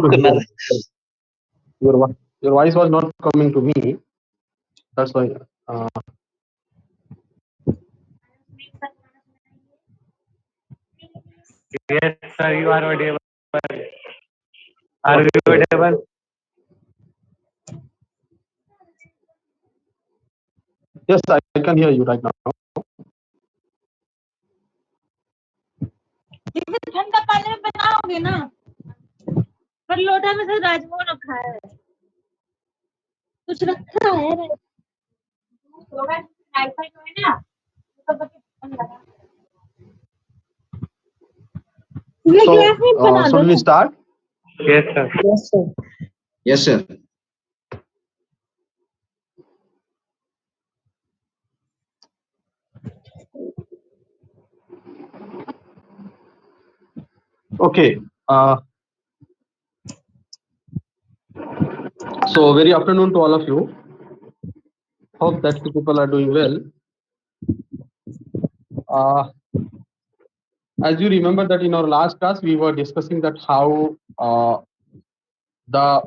able to hear. Your voice was not coming to me. That's why. Yes, sir, you are audible. Are you audible? Yes, I can hear you right now. ठंडा पानी में बनाओगे ना, पर लोटा में से राजमो रखा है, कुछ रखा है So, should we start? Yes, sir. Yes, sir. Yes, sir. Okay. So, very afternoon to all of you. Hope that you people are doing well. As you remember that in our last class, we were discussing that how the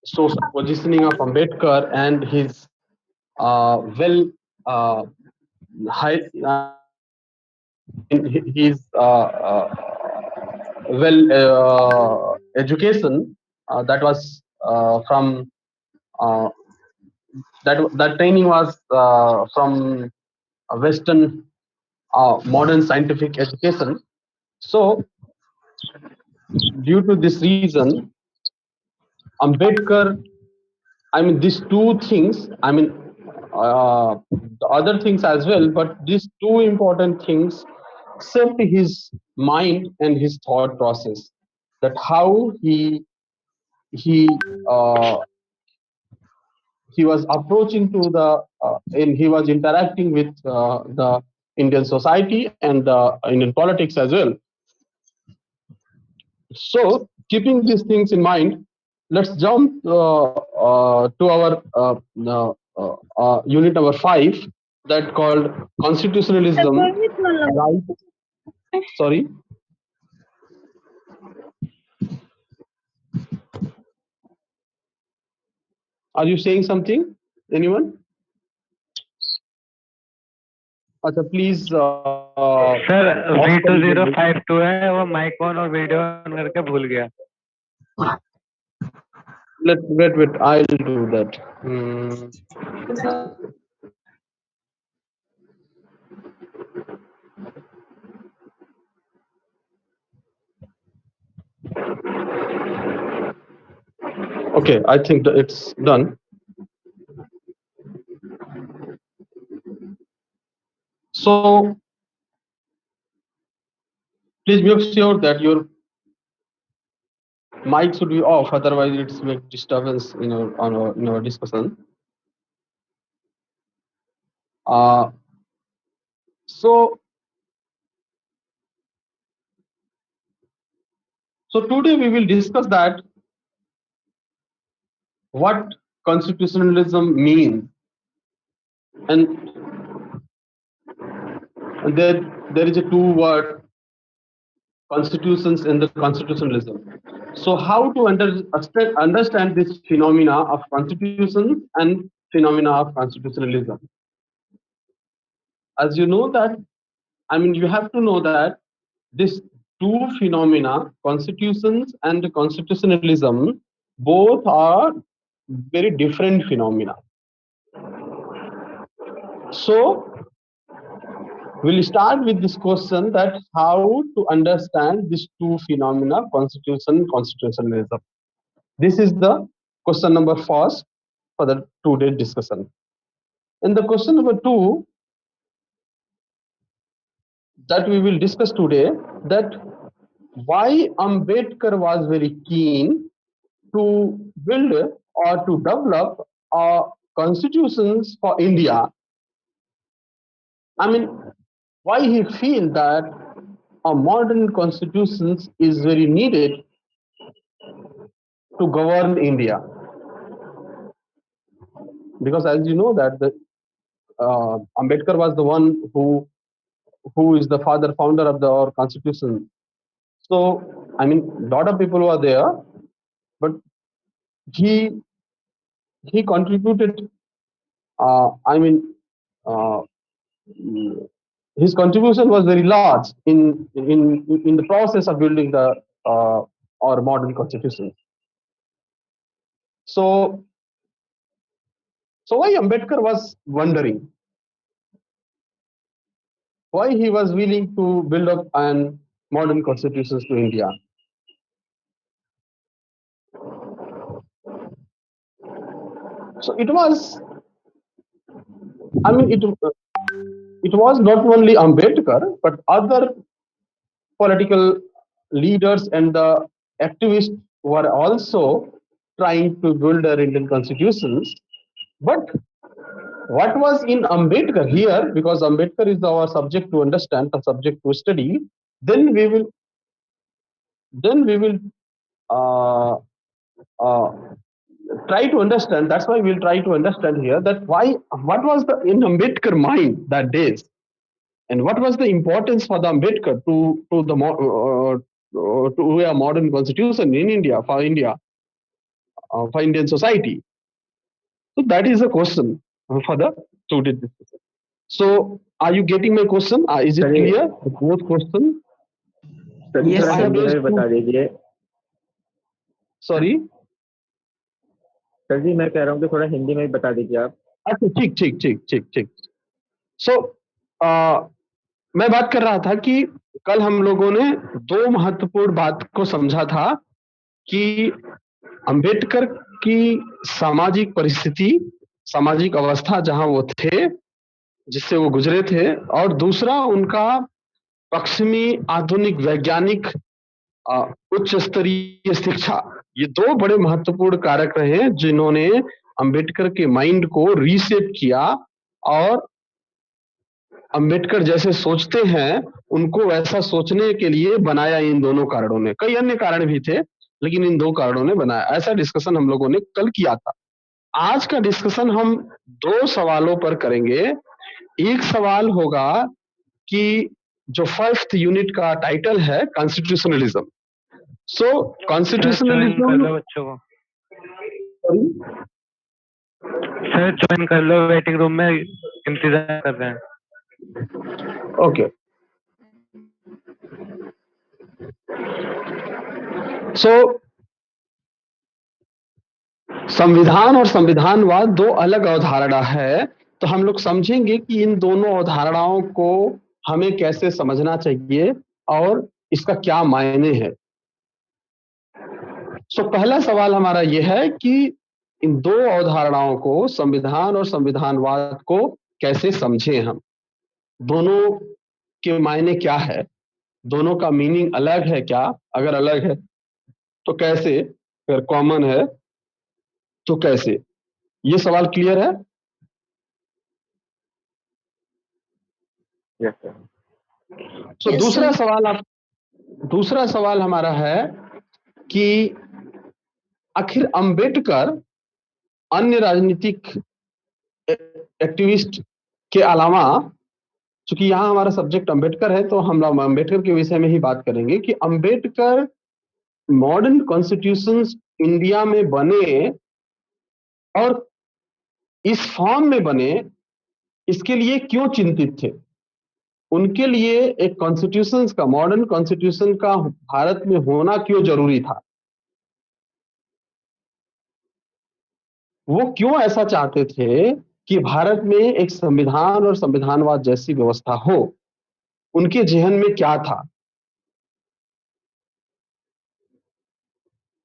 social positioning of Ambedkar and his high, his education that was from that training was from Western modern scientific education. So, due to this reason, Ambedkar, I mean, these two things, I mean, the other things as well, but these two important things shaped his mind and his thought process. That how he uh, he was approaching to the and he was interacting with the Indian society and the Indian politics as well. So, keeping these things in mind, let's jump to our unit number 5, that called constitutionalism. Right? Sorry. Are you saying something? Anyone? अच्छा please sir V2052 है, वो mic on और video on करके भूल गया. wait, I'll do that. Okay, I think that it's done. So please make sure that your mic should be off, otherwise it's make disturbance in our discussion. So today we will discuss that what constitutionalism means, and there is a two word constitutions and the constitutionalism. So how to understand this phenomena of constitutions and phenomena of constitutionalism? As you know that, I mean, you have to know that this two phenomena, constitutions and constitutionalism, both are very different phenomena. So we'll start with this question, that how to understand these two phenomena, constitution, constitutionalism. This is the question number first for the today's discussion. And the question number 2 that we will discuss today, that why Ambedkar was very keen to build or to develop constitutions for India. I mean, why he feel that a modern constitutions is very needed to govern India. Because as you know that the Ambedkar was the one who is the founder of our constitution. So I mean, lot of people were there, but he he contributed. I mean, uh, his contribution was very large in the process of building the our modern constitution. So why Ambedkar was wondering, why he was willing to build up an modern constitutions to India. So it was, I mean, it was not only Ambedkar, but other political leaders and the activists were also trying to build their Indian constitutions. But what was in Ambedkar here, because Ambedkar is our subject to understand, a subject to study, then we will uh, uh, try to understand. That's why we'll try to understand here that why, what was the in Ambedkar mind that days, and what was the importance for the Ambedkar to a modern constitution in India, for India, for Indian society. So that is a question for the student discussion. So are you getting my question? Is it clear? Both question. Yes, I sir. have raised बता दीजिए sorry. Sir जी, मैं कह रहा हूँ कि थोड़ा हिंदी में भी बता दीजिए आप। अच्छा, ठीक ठीक ठीक ठीक ठीक। सो मैं बात कर रहा था कि कल हम लोगों ने दो महत्वपूर्ण बात को समझा था कि अंबेडकर की सामाजिक परिस्थिति, सामाजिक अवस्था जहां वो थे, जिससे वो गुजरे थे, और दूसरा उनका पश्चिमी आधुनिक वैज्ञानिक उच्च स्तरीय शिक्षा। ये दो बड़े महत्वपूर्ण कारक रहे जिन्होंने अंबेडकर के माइंड को रीसेट किया, और अंबेडकर जैसे सोचते हैं उनको वैसा सोचने के लिए बनाया इन दोनों कारणों ने। कई अन्य कारण भी थे, लेकिन इन दो कारणों ने बनाया। ऐसा डिस्कशन हम लोगों ने कल किया था। आज का डिस्कशन हम दो सवालों पर करेंगे। एक सवाल होगा कि जो फर्स्ट यूनिट का टाइटल है कॉन्स्टिट्यूशनलिज्म। सो कॉन्स्टिट्यूशनलिज्म, बच्चों को सर ज्वाइन कर लो, वेटिंग रूम में इंतजार कर रहे हैं। ओके। सो संविधान और संविधानवाद दो अलग अवधारणा है, तो हम लोग समझेंगे कि इन दोनों अवधारणाओं को हमें कैसे समझना चाहिए और इसका क्या मायने है। सो पहला सवाल हमारा यह है कि इन दो अवधारणाओं को, संविधान और संविधानवाद को, कैसे समझें हम। दोनों के मायने क्या है, दोनों का मीनिंग अलग है क्या, अगर अलग है तो कैसे, अगर कॉमन है तो कैसे। ये सवाल क्लियर है? Yes sir. सो Yes, दूसरा sir. सवाल दूसरा सवाल हमारा है कि आखिर अंबेडकर अन्य राजनीतिक एक्टिविस्ट के अलावा, चूंकि यहाँ हमारा सब्जेक्ट अंबेडकर है तो हम लोग अंबेडकर के विषय में ही बात करेंगे कि अंबेडकर मॉडर्न कॉन्स्टिट्यूशंस इंडिया में बने और इस फॉर्म में बने, इसके लिए क्यों चिंतित थे। उनके लिए एक कॉन्स्टिट्यूशन का, मॉडर्न कॉन्स्टिट्यूशन का भारत में होना क्यों जरूरी था। वो क्यों ऐसा चाहते थे कि भारत में एक संविधान और संविधानवाद जैसी व्यवस्था हो। उनके जहन में क्या था।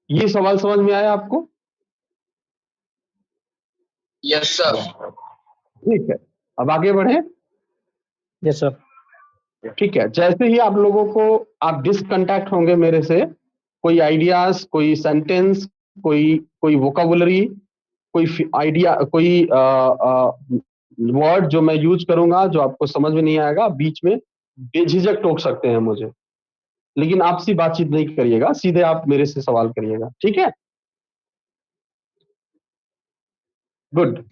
ये सवाल समझ में आया आपको? Yes, sir. ठीक है, अब आगे बढ़े। Yes, sir. ठीक है, जैसे ही आप लोगों को, आप डिसकंटैक्ट होंगे मेरे से, कोई आइडियाज, कोई सेंटेंस, कोई कोई वोकाबुलरी, कोई आइडिया, कोई वर्ड जो मैं यूज करूंगा जो आपको समझ में नहीं आएगा, बीच में बेझिझक टोक सकते हैं मुझे, लेकिन आपसी बातचीत नहीं करिएगा, सीधे आप मेरे से सवाल करिएगा। ठीक है, good.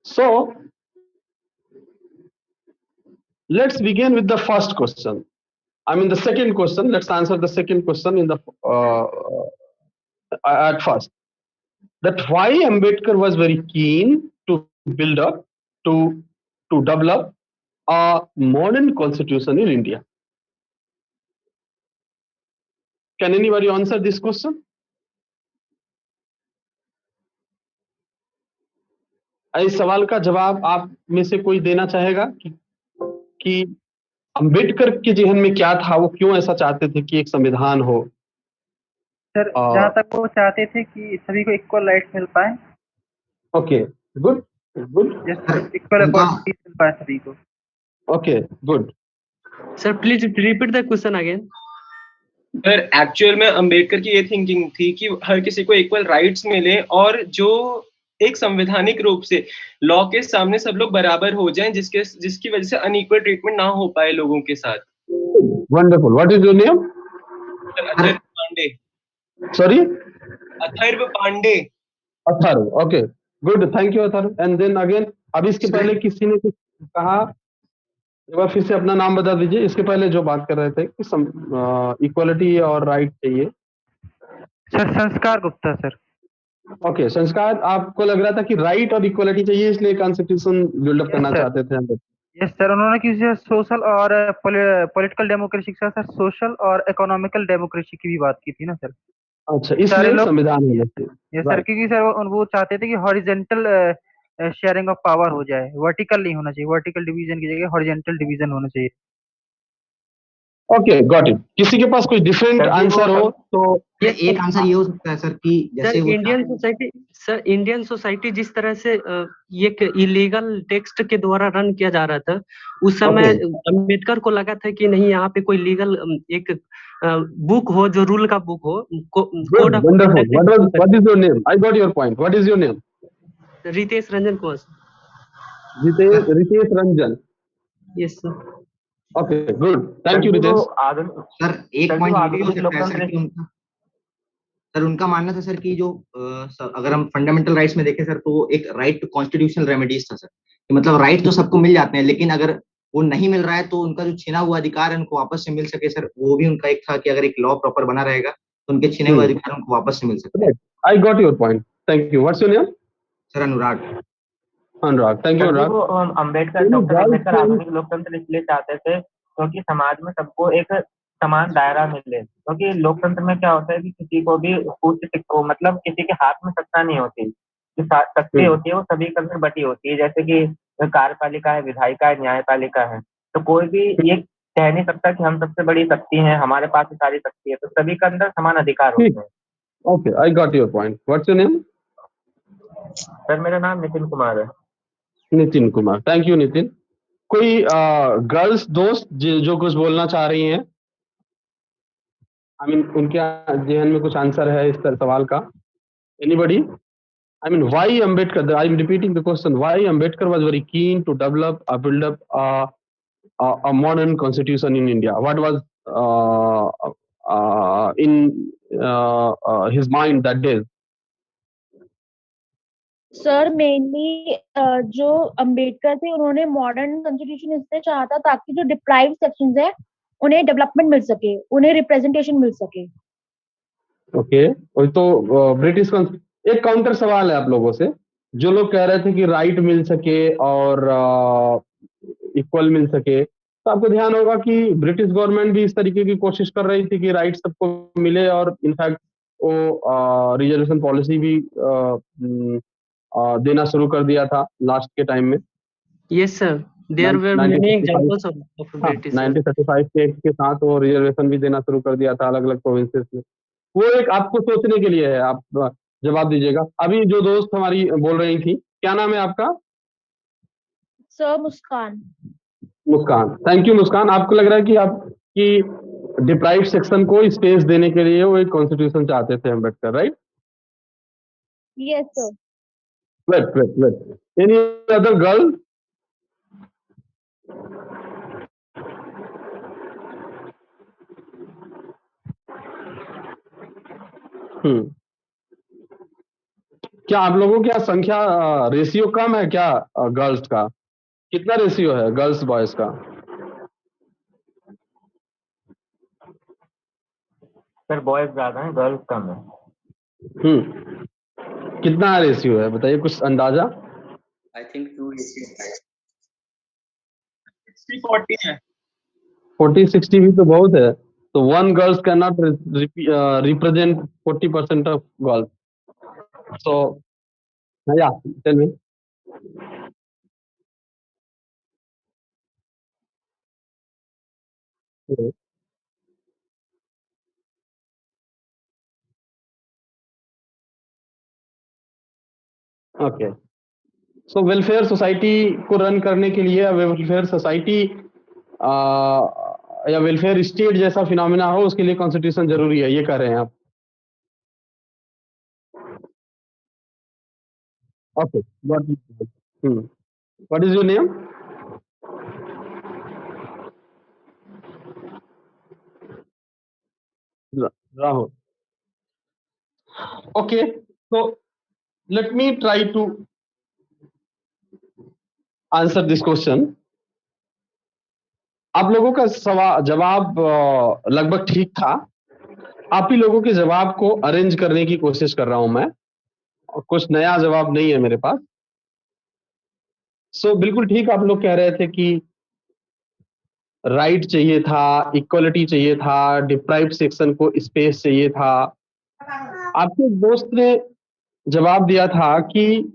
So let's begin with the first question. I mean, the second question. Let's answer the second question in the at first. That why Ambedkar was very keen to build up to develop a modern constitution in India. Can anybody answer this question? इस सवाल का जवाब आप में से कोई देना चाहेगा कि अंबेडकर के जहन में क्या था, वो क्यों ऐसा चाहते थे कि एक संविधान हो? सर जहाँ तक वो चाहते थे कि सभी को इक्वल राइट्स मिल पाए। Okay, good good. Equal opportunities मिल पाए सभी को। Okay, good. Sir please repeat the question again. Sir actual में अंबेडकर की ये थिंकिंग थी कि हर किसी को इक्वल राइट्स मिले और जो एक संवैधानिक रूप से लॉ के सामने सब लोग बराबर हो जाएं, जिसकी वजह से अनइक्वल ट्रीटमेंट ना हो पाए लोगों के साथ। Wonderful. What is your name? Atharv Pandey. Sorry? Atharv Pandey. Atharv, okay, good, thank you Atharv. And then again, अब इसके पहले किसी ने कुछ कहा, एक बार फिर से अपना नाम बता दीजिए। इसके पहले जो बात कर रहे थे कि इक्वालिटी और राइट चाहिए। सर संस्कार गुप्ता सर। ओके, संस्कार, आपको लग रहा था कि राइट और इक्वालिटी चाहिए, इसलिए कॉन्स्टिट्यूशन बिल्डअप करना चाहते थे हम। यस सर, उन्होंने किसी सोशल और पॉलिटिकल डेमोक्रेसी के साथ सोशल और इकोनॉमिकल डेमोक्रेसी की भी बात की थी ना सर। अच्छा, इसलिए संविधान होना चाहिए। यस सर, क्योंकि सर वो चाहते थे कि हॉरिजेंटल शेयरिंग ऑफ पावर हो जाए, वर्टिकल नहीं होना चाहिए। वर्टिकल डिवीजन की जगह हॉरिजेंटल डिवीजन होना चाहिए। Okay, got it. किसी के पास कोई डिफरेंट आंसर हो तो एक आंसर ये हो सकता है सर कि जैसे इंडियन सोसाइटी जिस तरह से एक इलीगल टेक्स्ट के द्वारा रन किया जा रहा था, उस समय अम्बेडकर को लगा था कि नहीं, यहाँ पे कोई लीगल एक बुक हो जो रूल का बुक हो। What is your name? I got your point. What is your name? Ritesh Ranjan कोस। Ritesh Ranjan. Yes sir. Okay, good, thank you Ritesh. Sir एक पॉइंट सर उनका मानना था सर कि जो अगर हम फंडामेंटल राइट्स में देखें सर, तो एक राइट टू कॉन्स्टिट्यूशनल रेमेडीज था सर। मतलब राइट तो सबको मिल जाते हैं, लेकिन अगर वो नहीं मिल रहा है तो उनका जो छिना हुआ अधिकार है उनको वापस से मिल सके सर। वो भी उनका एक था कि अगर एक लॉ प्रॉपर बना रहेगा तो उनके छिने हुए अधिकार उनको वापस से मिल सकते हैं। I got your point, thank you. What's your name? Sir Anurag. Anurag, thank you Anurag. Doctor Ambedkar आधुनिक लोकतंत्र इसलिए चाहते थे क्योंकि समाज में सबको एक समान दायरा मिले। क्योंकि लोकतंत्र में क्या होता है कि किसी को भी मतलब किसी के हाथ में सत्ता नहीं होती। जो शक्ति होती है वो सभी के अंदर बटी होती है। जैसे कि कार्यपालिका है, विधायिका है, न्यायपालिका है। तो कोई भी ये कह नहीं सकता कि हम सबसे बड़ी शक्ति हैं, हमारे पास सारी शक्ति है। तो सभी के अंदर समान अधिकार होते हैं। Okay, I got your point. What's your name? Sir मेरा नाम नितिन कुमार है। Nitin Kumar, thank you Nitin. कोई गर्ल्स दोस्त जो कुछ बोलना चाह रही हैं? आई मीन उनके जहन में कुछ आंसर है इस सवाल का? Anybody? I mean, why Ambedkar? I'm repeating the question. Why Ambedkar was very keen to build up a modern constitution in India? What was in his mind that day? Sir mainly जो अंबेडकर थे उन्होंने modern constitution इसलिए चाहा था ताकि जो deprive sections है उन्हें डेवलपमेंट मिल सके, उन्हें रिप्रेजेंटेशन मिल सके। ओके, तो ब्रिटिश एक काउंटर सवाल है आप लोगों से। जो लोग कह रहे थे कि राइट मिल सके और इक्वल मिल सके, तो आपको ध्यान होगा कि ब्रिटिश गवर्नमेंट भी इस तरीके की कोशिश कर रही थी कि राइट सबको मिले, और इनफैक्ट वो रिजर्वेशन पॉलिसी भी देना शुरू कर दिया था लास्ट के टाइम में। Yes sir, there were many examples of British. 1935 के एक्ट के साथ वो रिजर्वेशन भी देना शुरू कर दिया था अलग अलग प्रोविंसेस में। वो एक आपको सोचने के लिए है, आप जवाब दीजिएगा। अभी जो दोस्त हमारी बोल रही थी, क्या नाम है आपका? Sir Muskan. Muskan, thank you Muskan. आपको लग रहा है कि आपकी डिप्राइव सेक्शन को स्पेस देने के लिए वो एक कॉन्स्टिट्यूशन चाहते थे Ambedkar, right? Yes sir. Wait, any other girl? क्या आप लोगों की संख्या रेशियो कम है क्या गर्ल्स का? कितना रेशियो है गर्ल्स बॉयज का? सर बॉयज ज्यादा हैं, गर्ल्स कम है। कितना रेशियो है बताइए, कुछ अंदाजा? I think 285. 60-40 है। 40-60 भी तो बहुत है। तो one girls can not represent 40% of girls. So yeah, tell me. Yeah. Okay. So welfare society को रन करने के लिए वेलफेयर सोसाइटी या वेलफेयर स्टेट जैसा फिनोमिना हो, उसके लिए कॉन्स्टिट्यूशन जरूरी है, ये कह रहे हैं आप? Okay, what is your name? Rahul. Okay, so let me try to answer this question. आप लोगों का जवाब लगभग ठीक था. आप ही लोगों के जवाब को अरेंज करने की कोशिश कर रहा हूं मैं, और कुछ नया जवाब नहीं है मेरे पास. सो बिल्कुल ठीक आप लोग कह रहे थे कि राइट चाहिए था, इक्वलिटी चाहिए था, डिप्राइव्ड सेक्शन को स्पेस चाहिए था. आपके दोस्त ने जवाब दिया था कि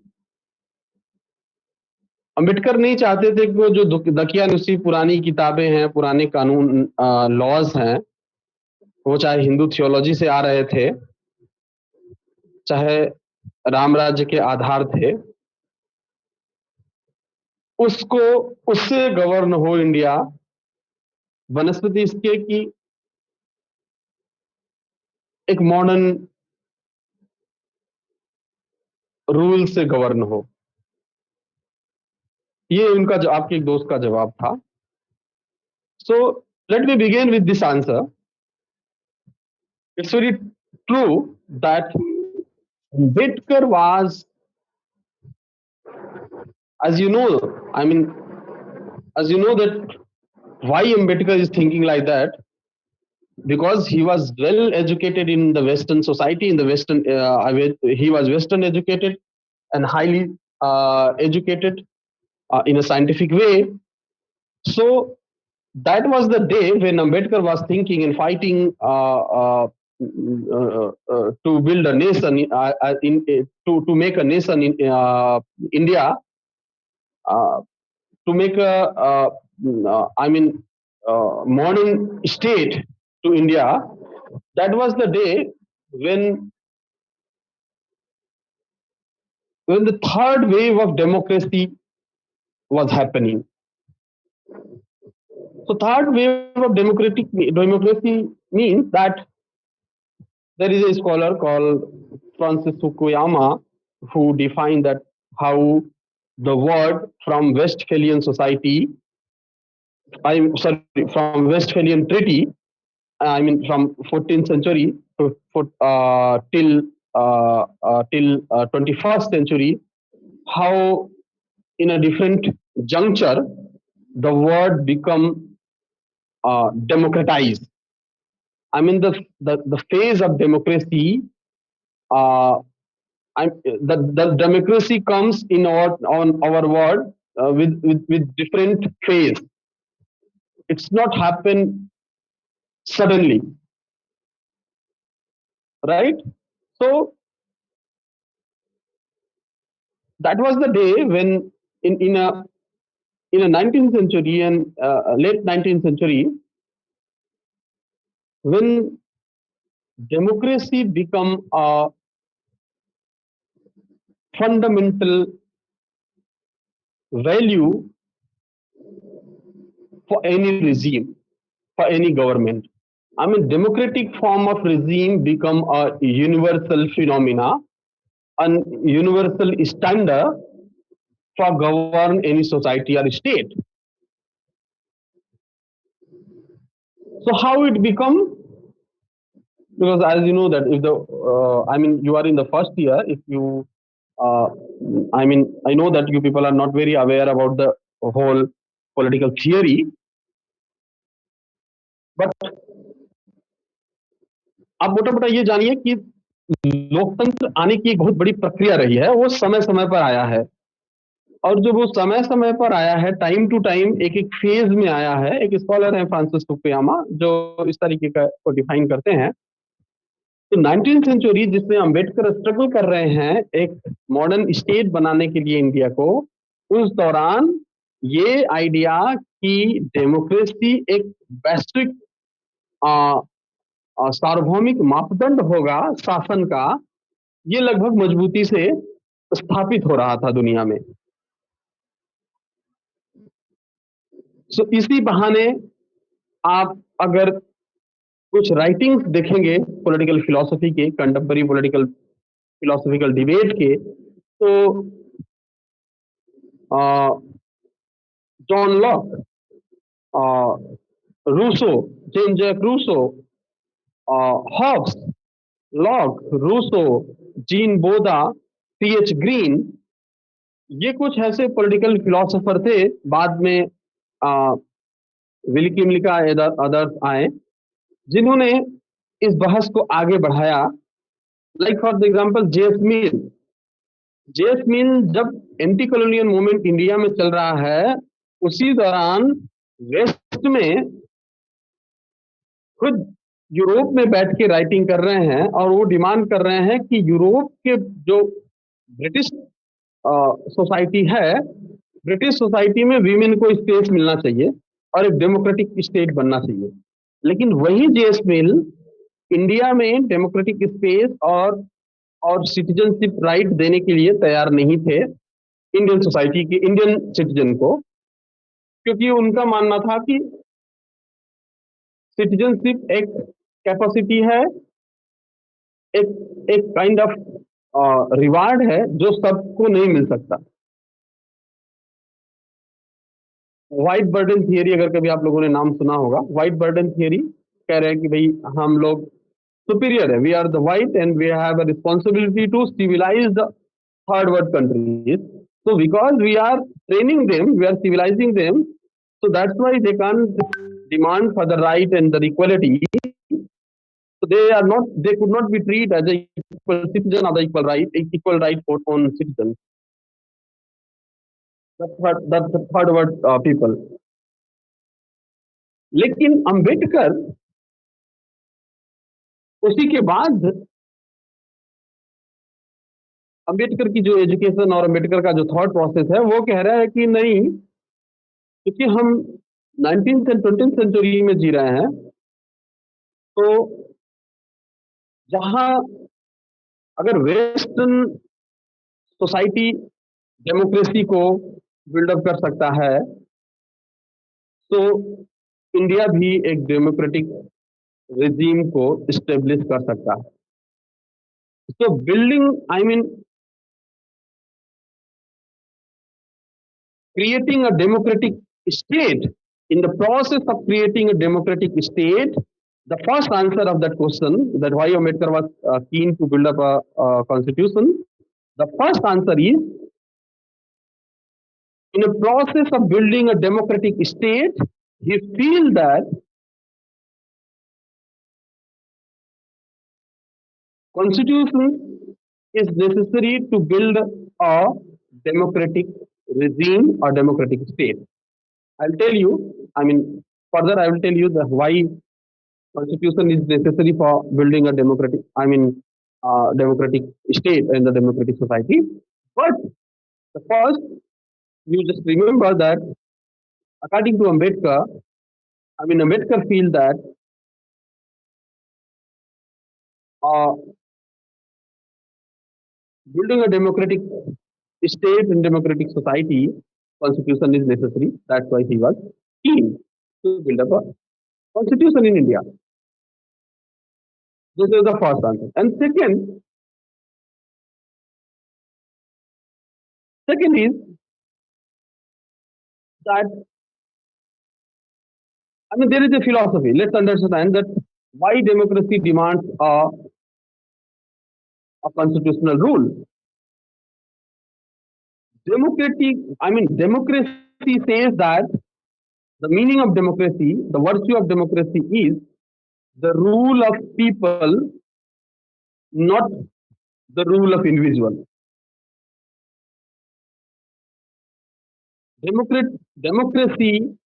अंबेडकर नहीं चाहते थे कि वो जो दकियानुसी पुरानी किताबें हैं, पुराने कानून लॉज हैं, वो चाहे हिंदू थियोलॉजी से आ रहे थे, चाहे राम राज्य के आधार थे, उसको उससे गवर्न हो इंडिया, बनस्पति इसके कि एक मॉडर्न रूल से गवर्न हो. ये उनका आपके एक दोस्त का जवाब था. So let me begin with this answer. It's very true that Ambedkar was, as you know, I mean, as you know that why Ambedkar is thinking like that, because he was well educated in the Western society, in the Western, he was Western educated and highly educated in a scientific way. So that was the day when Ambedkar was thinking and fighting to build a nation, to make a nation in India, to make a, modern state to India. That was the day when the third wave of democracy was happening. So third wave of democracy means that there is a scholar called Francis Fukuyama who defined that how the word from Westphalian society, from Westphalian treaty, from 14th century till 21st century, how in a different juncture the word become democratized. The phase of democracy, the democracy comes in on our world with different phase. It's not happen suddenly, right? So that was the day when in a 19th century and late 19th century, when democracy become a fundamental value for any regime, for any government. Democratic form of regime become a universal phenomena, and universal standard for govern any society or state. So how it become? Because as you know that if you are in the first year, if you I know that you people are not very aware about the whole political theory, but आप मोटा मोटा ये जानिए कि लोकतंत्र आने की एक बहुत बड़ी प्रक्रिया रही है, वो समय समय पर आया है। और जो वो समय समय पर आया है, टाइम टू टाइम एक एक फेज में आया है। एक स्कॉलर है फ्रांसिस फुकुयामा जो इस तरीके का को डिफाइन करते हैं। तो 19th सेंचुरी जिसमें अंबेडकर स्ट्रगल कर रहे हैं एक मॉडर्न स्टेट बनाने के लिए इंडिया को, उस दौरान ये आइडिया कि डेमोक्रेसी एक वैश्विक सार्वभौमिक मापदंड होगा शासन का, ये लगभग मजबूती से स्थापित हो रहा था दुनिया में। सो इसी बहाने आप अगर कुछ राइटिंग्स देखेंगे पॉलिटिकल फिलॉसफी के, कंटेम्पररी पॉलिटिकल फिलोसॉफिकल डिबेट के, तो John Locke, Rousseau, Jean Jacques Rousseau, Hobbes, Locke, Rousseau, Jean Bodin, TH. Green, ये कुछ ऐसे पॉलिटिकल फिलोसोफर थे। बाद में विल्की मिल्का अदर्स आए जिन्होंने इस बहस को आगे बढ़ाया। Like for example JS Mill. JS Mill जब एंटी कॉलोनियल मूवमेंट इंडिया में चल रहा है, उसी दौरान वेस्ट में खुद यूरोप में बैठ के राइटिंग कर रहे हैं और वो डिमांड कर रहे हैं कि यूरोप के जो ब्रिटिश सोसाइटी है, ब्रिटिश सोसाइटी में वीमेन को स्पेस मिलना चाहिए और एक डेमोक्रेटिक स्टेट बनना चाहिए। लेकिन वही जेएस मिल इंडिया में डेमोक्रेटिक स्पेस और सिटीजनशिप राइट देने के लिए तैयार नहीं थे इंडियन सोसाइटी के इंडियन सिटीजन को, क्योंकि उनका मानना था कि सिटीजनशिप एक कैपेसिटी है, एक एक काइंड ऑफ रिवार्ड है जो सबको नहीं मिल सकता। व्हाइट बर्डन थियरी, अगर कभी आप लोगों ने नाम सुना होगा, व्हाइट बर्डन थियरी कह रहे हैं कि भाई हम लोग सुपीरियर है, we are the white and we have a responsibility to civilise the third world countries. So because we are training them, we are civilizing them, so that's why they can't demand for the right and the equality. So they are not, they could not be treated as a equal citizen or the equal right for own citizens. That's the third word people. लेकिन अंबेडकर उसी के बाद, अंबेडकर की जो education और अंबेडकर का जो thought process है वो कह रहा है कि नहीं, क्योंकि हम 19th एंड 20th सेंचुरी में जी रहे हैं, तो जहां अगर वेस्टर्न सोसाइटी डेमोक्रेसी को बिल्डअप कर सकता है, तो इंडिया भी एक डेमोक्रेटिक रिजीम को स्टेब्लिश कर सकता है। So building, I mean, creating a democratic state, in the process of creating a democratic state, the first answer of that question, that why Ambedkar was keen to build up a constitution, the first answer is, in a process of building a democratic state, he feels that constitution is necessary to build a democratic regime or democratic state. I'll tell you, I mean, further I will tell you the why constitution is necessary for building a democratic, I mean, democratic state and the democratic society. But the first, you just remember that according to Ambedkar, I mean, Ambedkar feels that uh, building a democratic state and democratic society, constitution is necessary. That's why he was keen to build up a constitution in India. This is the first answer. And second is that, I mean, there is a philosophy. Let's understand that why democracy demands a constitutional rule. Democracy says that the meaning of democracy, the virtue of democracy is the rule of people, not the rule of individual. Democracy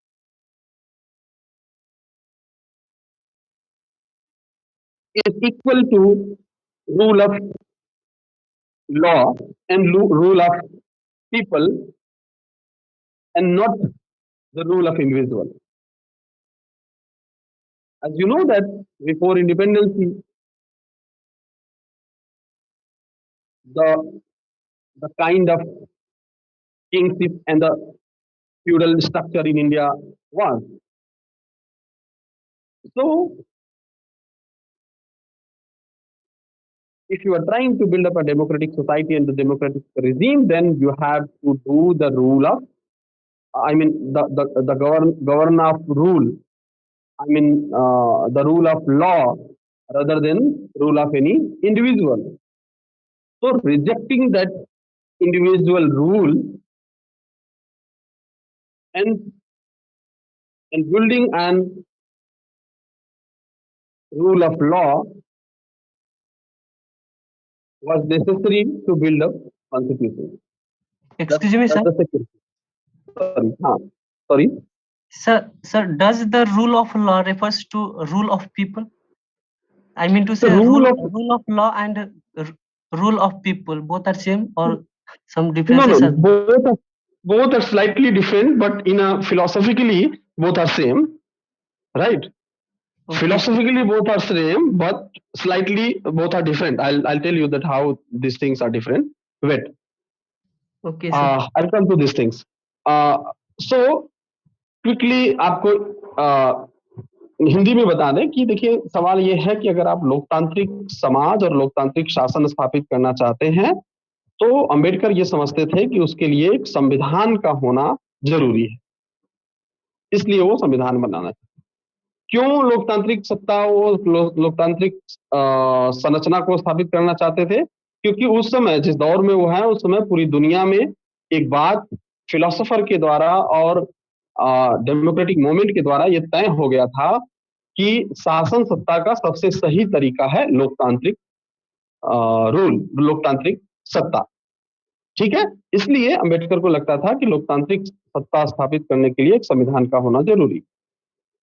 is equal to rule of law and rule of people, and not the rule of individual. As you know that before independence, the kind of kingship and the feudal structure in India was. So, if you are trying to build up a democratic society and the democratic regime, then you have to do the rule of, I mean, the govern of rule. I mean, the rule of law rather than rule of any individual. So, rejecting that individual rule and building an rule of law was necessary to build up constitution. Excuse me, sir. That's the second. Sorry. Sorry. Sir, does the rule of law refers to rule of people? I mean to say The rule of law and rule of people, both are same or some differences are there? Both are slightly different, but in a philosophically both are same, right? Okay. Philosophically both are same, but slightly both are different. I'll tell you that how these things are different. Wait. Okay, sir. I'll come to these things. So quickly आपको हिंदी में बता दें कि देखिए सवाल ये है कि अगर आप लोकतांत्रिक समाज और लोकतांत्रिक शासन स्थापित करना चाहते हैं तो अंबेडकर ये समझते थे कि उसके लिए एक संविधान का होना जरूरी है, इसलिए वो संविधान बनाना था। क्यों लोकतांत्रिक सत्ता लोकतांत्रिक संरचना को स्थापित करना चाहते थे? क्योंकि उस समय जिस दौर में वो है उस समय पूरी दुनिया में एक बात फिलोसोफर के द्वारा और डेमोक्रेटिक मूवमेंट के द्वारा ये तय हो गया था कि शासन सत्ता का सबसे सही तरीका है लोकतांत्रिक रूल, लोकतांत्रिक सत्ता। ठीक है, इसलिए अंबेडकर को लगता था कि लोकतांत्रिक सत्ता स्थापित करने के लिए एक संविधान का होना जरूरी।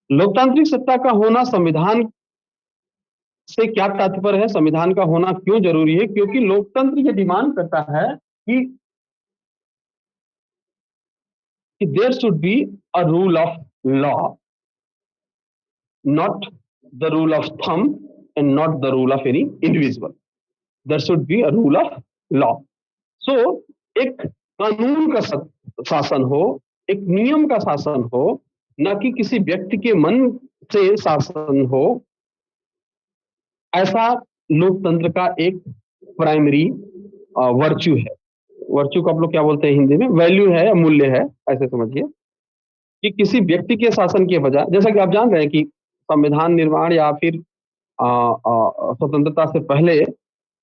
लोकतांत्रिक सत्ता का होना संविधान से क्या तात्पर्य है, संविधान का होना क्यों जरूरी है? क्योंकि लोकतंत्र ये डिमांड करता है कि there should be a rule of law, not the rule of thumb and not the rule of any individual. There should be a rule of law. So एक कानून का शासन हो, एक नियम का शासन हो, न कि किसी व्यक्ति के मन से शासन हो, ऐसा लोकतंत्र का एक प्राइमरी वर्च्यू है। वर्च्यू को आप लोग क्या बोलते हैं हिंदी में? वैल्यू है या मूल्य है, ऐसे समझिए कि किसी व्यक्ति के शासन के बजाय, जैसा कि आप जान रहे हैं कि संविधान निर्माण या फिर स्वतंत्रता से पहले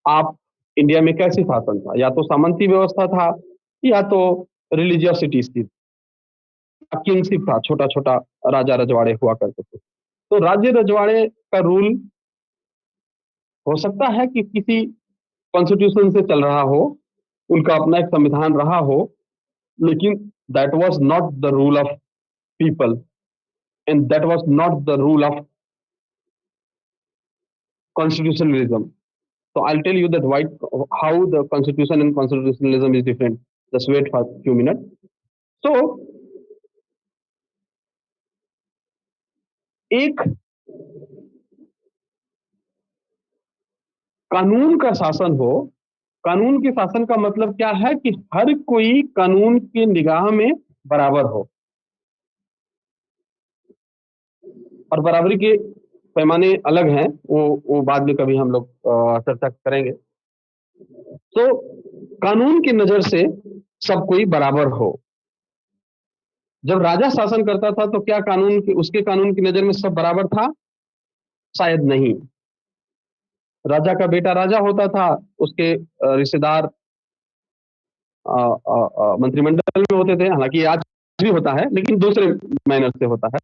आप इंडिया में कैसे शासन था? या तो सामंती व्यवस्था था या तो रिलीजियसिटी थी, किंगशिप था, छोटा छोटा राजा रजवाड़े हुआ करते थे। तो राज्य रजवाड़े का रूल हो सकता है कि किसी कॉन्स्टिट्यूशन से चल रहा हो, उनका अपना एक संविधान रहा हो, लेकिन that was not the rule of people and that was not the rule of constitutionalism. So I'll tell you that how the constitution and constitutionalism is different. Just wait for a few minutes. So एक कानून का शासन हो, कानून के शासन का मतलब क्या है कि हर कोई कानून की निगाह में बराबर हो, और बराबरी के पैमाने अलग हैं, वो बाद में कभी हम लोग चर्चा करेंगे। तो कानून की नजर से सब कोई बराबर हो। जब राजा शासन करता था तो क्या उसके कानून की नजर में सब बराबर था? शायद नहीं। राजा का बेटा राजा होता था, उसके रिश्तेदार मंत्रिमंडल में होते थे, हालांकि आज भी होता है लेकिन दूसरे मैनर से होता है।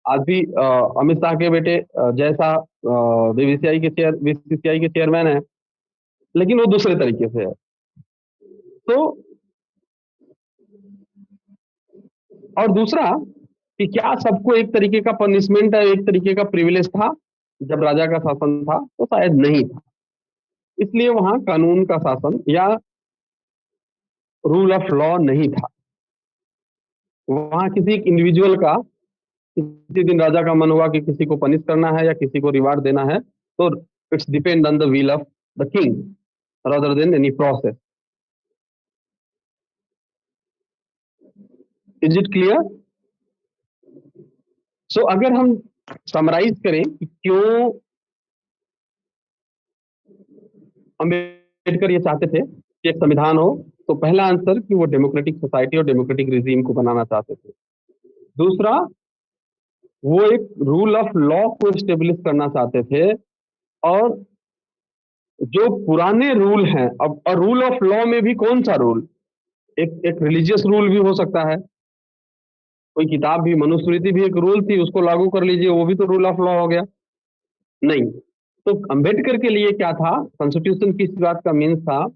आज भी अमित शाह के बेटे जैसा बीसीसीआई के चेयरमैन है, लेकिन वो दूसरे तरीके से है। तो और दूसरा कि क्या सबको एक तरीके का पनिशमेंट है, एक तरीके का प्रिविलेज था जब राजा का शासन था? तो शायद नहीं था। इसलिए वहां कानून का शासन या रूल ऑफ लॉ नहीं था। वहां किसी इंडिविजुअल का किसी दिन राजा का मन हुआ कि किसी को पनिश करना है या किसी को रिवार्ड देना है, तो it's depend on the will of the king rather than any process. Is it clear? So अगर हम समराइज करें कि क्यों अम्बेडकर ये चाहते थे कि एक संविधान हो, तो पहला आंसर कि वो डेमोक्रेटिक सोसाइटी और डेमोक्रेटिक रिजीम को बनाना चाहते थे। दूसरा, वो एक रूल ऑफ लॉ को स्टेब्लिश करना चाहते थे। और जो पुराने रूल हैं, अब और रूल ऑफ लॉ में भी कौन सा रूल? एक रिलीजियस रूल भी हो सकता है, कोई किताब भी, मनुस्मृति भी एक रूल थी, उसको लागू कर लीजिए, वो भी तो रूल ऑफ लॉ हो गया। नहीं। तो अंबेडकर के लिए क्या था? कॉन्स्टिट्यूशन किस बात का मीन्स था?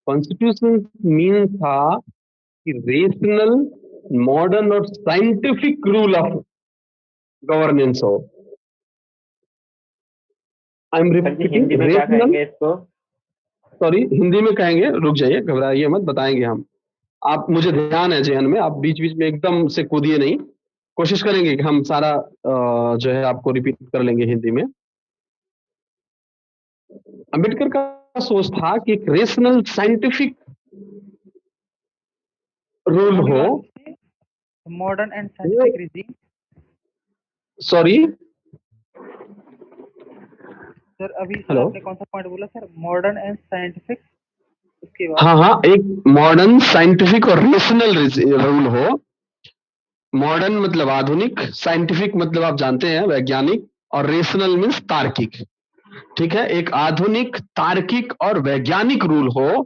कॉन्स्टिट्यूशन मीन्स था कि रेशनल, मॉडर्न और साइंटिफिक रूल ऑफ गवर्नेंस हो। I am sir ji Hindi repeating, में क्या रेशनल, कहेंगे इसको? सॉरी हिंदी में कहेंगे, रुक जाइए, घबराइए मत, बताएंगे हम। आप, मुझे ध्यान है जहन में, आप बीच बीच में एकदम से कूदिए नहीं। कोशिश करेंगे कि हम सारा जो है आपको रिपीट कर लेंगे हिंदी में। अंबेडकर का सोच था कि एक रेशनल साइंटिफिक रूल हो। मॉडर्न एंड वो, साइंटिफिक रिजीम। सॉरी, सर अभी सर हेलो, आपने कौन सा पॉइंट बोला सर? मॉडर्न एंड साइंटिफिक, उसके बाद हाँ हाँ, एक मॉडर्न, साइंटिफिक और रेशनल रूल हो। मॉडर्न मतलब आधुनिक, साइंटिफिक मतलब आप जानते हैं वैज्ञानिक, और रेशनल मीन्स तार्किक। ठीक है, एक आधुनिक, तार्किक और वैज्ञानिक रूल हो,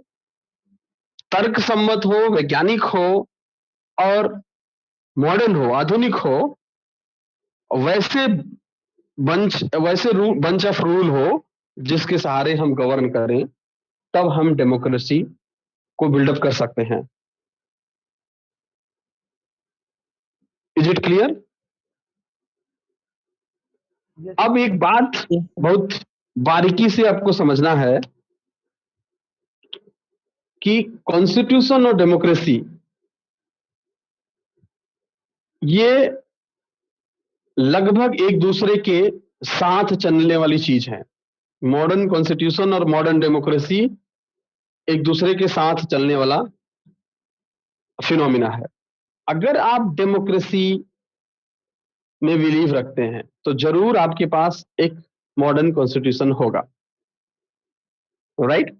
तर्क सम्मत हो, वैज्ञानिक हो और मॉडर्न हो, आधुनिक हो, वैसे बंच ऑफ रूल हो जिसके सहारे हम गवर्न करें, तब हम डेमोक्रेसी को बिल्डअप कर सकते हैं। Is it clear? अब एक बात बहुत बारीकी से आपको समझना है कि कॉन्स्टिट्यूशन और डेमोक्रेसी ये लगभग एक दूसरे के साथ चलने वाली चीज है। मॉडर्न कॉन्स्टिट्यूशन और मॉडर्न डेमोक्रेसी एक दूसरे के साथ चलने वाला फिनोमिना है। अगर आप डेमोक्रेसी में बिलीव रखते हैं तो जरूर आपके पास एक मॉडर्न कॉन्स्टिट्यूशन होगा, राइट?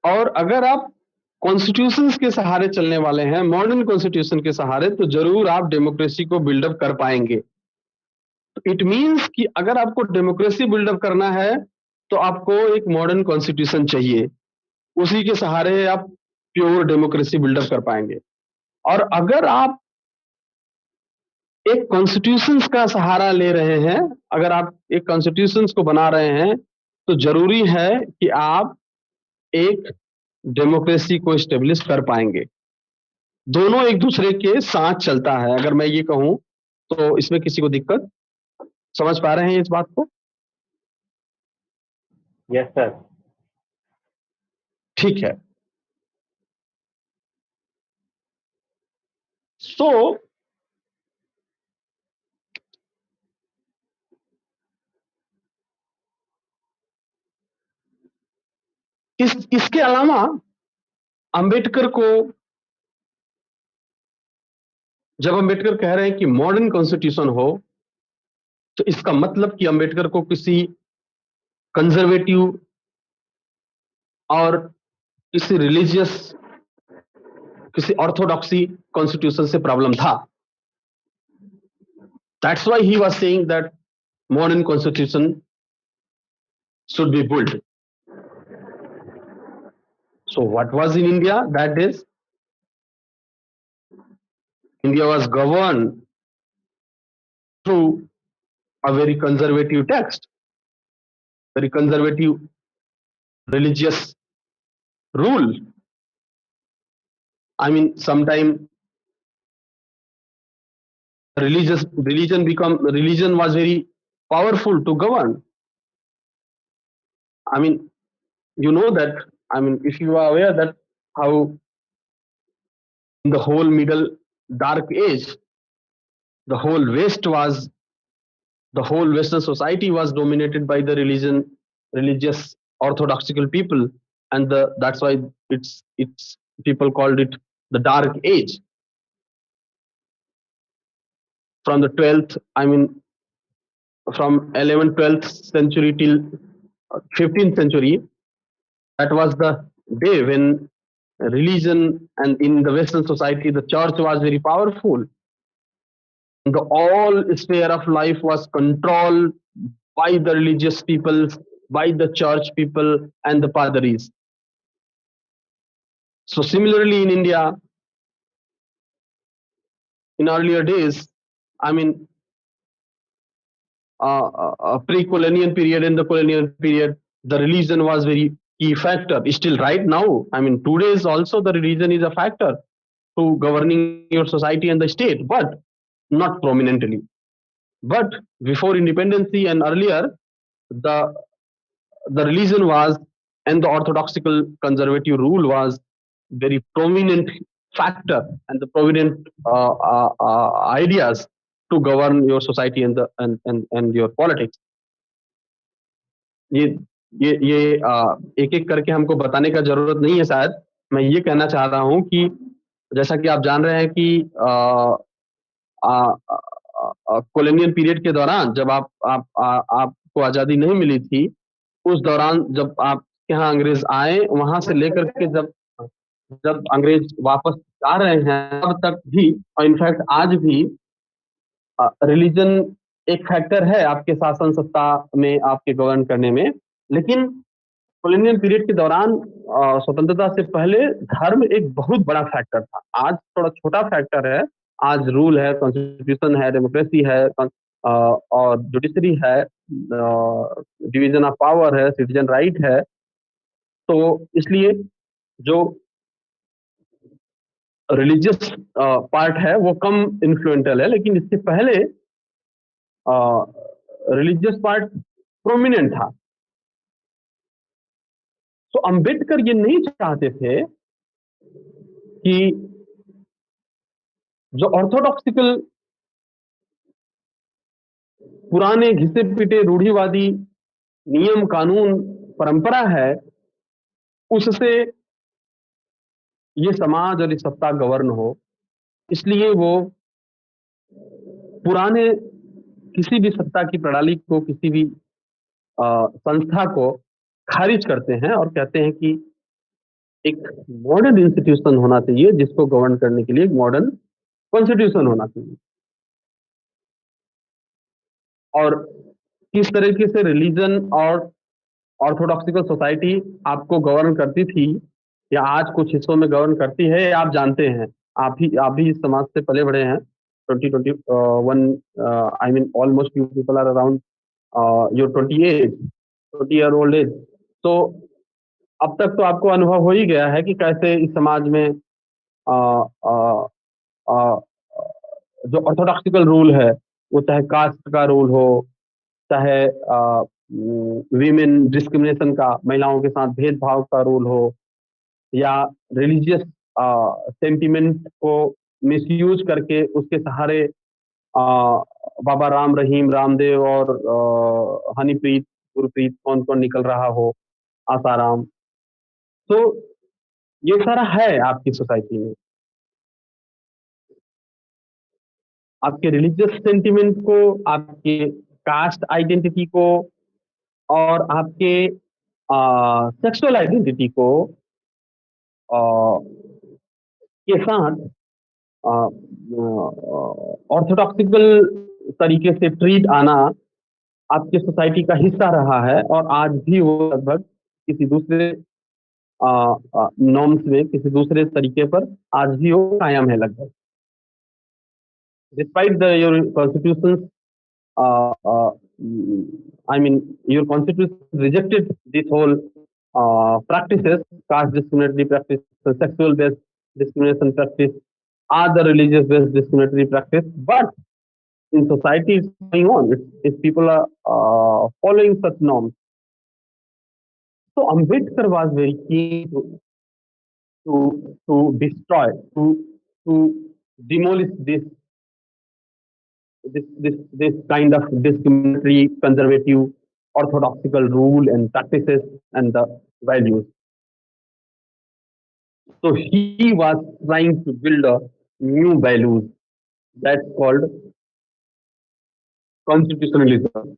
और अगर आप कॉन्स्टिट्यूशंस के सहारे चलने वाले हैं, मॉडर्न कॉन्स्टिट्यूशन के सहारे, तो जरूर आप डेमोक्रेसी को बिल्डअप कर पाएंगे। इट मींस कि अगर आपको डेमोक्रेसी बिल्डअप करना है तो आपको एक मॉडर्न कॉन्स्टिट्यूशन चाहिए, उसी के सहारे आप प्योर डेमोक्रेसी बिल्डअप कर पाएंगे। और अगर आप एक कॉन्स्टिट्यूशंस का सहारा ले रहे हैं, अगर आप एक कॉन्स्टिट्यूशंस को बना रहे हैं, तो जरूरी है कि आप एक डेमोक्रेसी को स्टेब्लिश कर पाएंगे। दोनों एक दूसरे के साथ चलता है, अगर मैं ये कहूं तो इसमें किसी को दिक्कत? समझ पा रहे हैं इस बात को? Yes sir. ठीक है। सो इसके अलावा अंबेडकर को, जब अंबेडकर कह रहे हैं कि मॉडर्न कॉन्स्टिट्यूशन हो, तो इसका मतलब कि अंबेडकर को किसी कंजर्वेटिव और किसी रिलीजियस, किसी ऑर्थोडॉक्सी कॉन्स्टिट्यूशन से प्रॉब्लम था। That's why he was saying that modern constitution should be built. So what was in India that days? India was governed through a very conservative text, very conservative religious rule. I mean, sometime religion was very powerful to govern. I mean, you know that. I mean, if you are aware that how in the whole middle dark age, the whole the whole Western society was dominated by the religious orthodoxical people, and that's why it's people called it the dark age. From the 12th, I mean, from 11th, 12th century till 15th century, that was the day when religion and in the Western society, the church was very powerful. The all sphere of life was controlled by the religious people, by the church people and the padris. So similarly in India, in earlier days, I mean, pre-colonial period and the colonial period, the religion was very key factor. Still right now, I mean, today's also the religion is a factor to governing your society and the state, but not prominently. But before independency and earlier, the the religion was and the orthodoxical conservative rule was very prominent factor and the prominent ideas to govern your society and and your politics. ये ये एक एक करके हमको बताने का जरूरत नहीं है शायद. मैं ये कहना चाह रहा हूँ कि जैसा कि आप जान रहे हैं कि कॉलोनियल पीरियड के दौरान जब आपको आज़ादी नहीं मिली थी, उस दौरान जब आपके यहाँ अंग्रेज आए, वहां से लेकर के जब जब अंग्रेज वापस जा रहे हैं, तब तक भी और इनफैक्ट आज भी रिलीजन एक फैक्टर है आपके शासन सत्ता में, आपके गवर्न करने में. लेकिन कॉलोनियल पीरियड के दौरान स्वतंत्रता से पहले धर्म एक बहुत बड़ा फैक्टर था. आज थोड़ा छोटा फैक्टर है. आज रूल है, कॉन्स्टिट्यूशन है, डेमोक्रेसी है, और जुडिशरी है, डिवीजन ऑफ पावर है, सिटीजन राइट है. तो इसलिए जो रिलीजियस पार्ट है वो कम इन्फ्लुएंटल है, लेकिन इससे पहले रिलीजियस पार्ट प्रोमिनेंट था. तो अंबेडकर ये नहीं चाहते थे कि जो ऑर्थोडॉक्सिकल पुराने घिसे पिटे रूढ़िवादी नियम कानून परंपरा है, उससे ये समाज और ये सत्ता गवर्न हो. इसलिए वो पुराने किसी भी सत्ता की प्रणाली को, किसी भी संस्था को खारिज करते हैं और कहते हैं कि एक मॉडर्न इंस्टीट्यूशन होना चाहिए जिसको गवर्न करने के लिए एक मॉडर्न कॉन्स्टिट्यूशन होना चाहिए. और किस तरीके से रिलीजन और ऑर्थोडॉक्सिकल सोसाइटी आपको गवर्न करती थी या आज कुछ हिस्सों में गवर्न करती है, ये आप जानते हैं. आप भी इस समाज से पले बड़े हैं. 2021 I mean almost you people are around your 20 year old age. तो अब तक तो आपको अनुभव हो ही गया है कि कैसे इस समाज में जो ऑर्थोडॉक्सिकल रूल है, वो चाहे कास्ट का रूल हो, चाहे वीमेन डिस्क्रिमिनेशन का, महिलाओं के साथ भेदभाव का रूल हो, या रिलीजियस सेंटिमेंट को मिसयूज करके उसके सहारे बाबा राम रहीम, रामदेव और हनीप्रीत, गुरप्रीत कौन कौन निकल रहा हो, आसाराम. तो ये सारा है आपकी सोसाइटी में. आपके रिलीजियस सेंटिमेंट को, आपके कास्ट आइडेंटिटी को और आपके सेक्सुअल आइडेंटिटी को के साथ ऑर्थोडॉक्सिकल तरीके से ट्रीट आना आपकी सोसाइटी का हिस्सा रहा है. और आज भी वो लगभग किसी दूसरे नॉर्म्स में, किसी दूसरे तरीके पर आज भी वो कायम है लगभग. despite your constitutions, uh, uh, mm, I mean, your constitution rejected this whole practices, caste discriminatory practice, sexual based discrimination practice, other religious based discriminatory practice, but in society it's going on. It's people are following such norms. So Ambedkar was very keen to destroy, to demolish this kind of discriminatory, conservative, orthodoxical rule and practices and the values. So he was trying to build a new values that's called constitutionalism,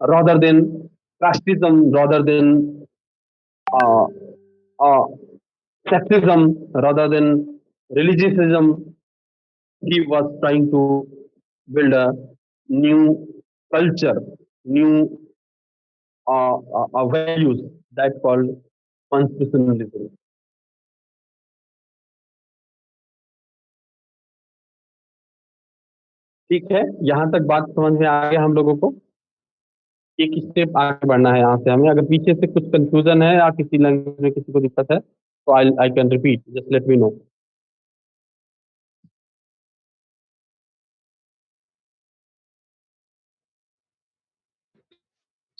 rather than casteism, rather than uh, uh, sexism, rather than religiosism. He was trying to build a new culture, new values that called constitutionalism. ठीक है, यहाँ तक बात समझ में आ गया हम लोगों को। एक स्टेप आगे बढ़ना है यहाँ से हमें। अगर पीछे से कुछ कंफ्यूजन है या किसी लैंग्वेज में किसी को दिक्कत है तो I can repeat, just let me no.